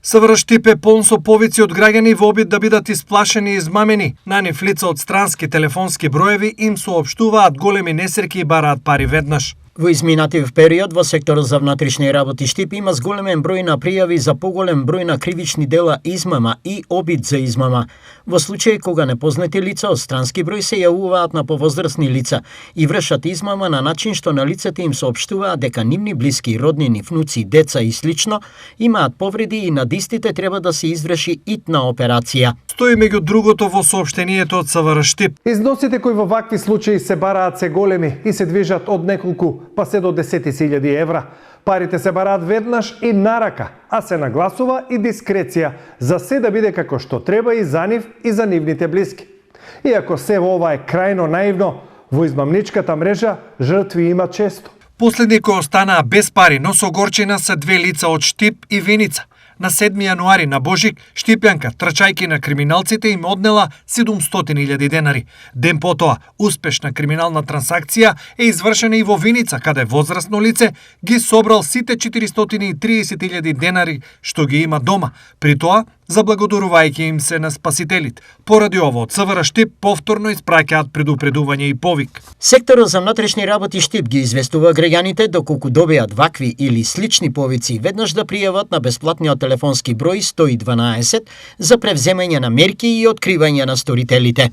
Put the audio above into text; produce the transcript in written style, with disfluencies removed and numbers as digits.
СВР Штип е полн со повици од граѓани во обид да бидат исплашени и измамени. На нив лица од странски телефонски броеви им соопштуваат големи несреќи и бараат пари веднаш. Во изминатив период во секторот за внатрешни работи Штип има зголемен број на пријави за поголем број на кривични дела измама и обид за измама. Во случај кога непознати лица од странски број се јавуваат на повозрасни лица и вршат измама на начин што на лицата им соопштуваат дека нивни блиски, роднини, внуци, деца и слично имаат повреди и над истите треба да се изврши итна операција. Стои меѓу другото во соопштението од СВР Штип. Износите кои во вакви случаи се бараат се големи и се движат од неколку па се до 10.000 евра. Парите се бараат веднаш и на рака, а се нагласува и дискреција за се да биде како што треба и за нив и за нивните блиски. Иако се ова е крајно наивно, во измамничката мрежа жртви има често. Последни кои останаа без пари, но со горчина се две лица од Штип и Виница. На 7 јануари на Божик, Штипјанка, трчајки на криминалците, им однела 700.000 денари. Ден потоа, успешна криминална трансакција е извршена и во Виница, каде возрасно лице ги собрал сите 430.000 денари што ги има дома. При тоа, заблагодарувајќи им се на спасителите. Поради ово, од СВР Штип повторно испраќаат предупредување и повик. Секторот за внатрешни работи Штип ги известува граѓаните доколку добијат вакви или слични повици веднаш да пријават на бесплатниот телефонски број 112 за превземање на мерки и откривање на сторителите.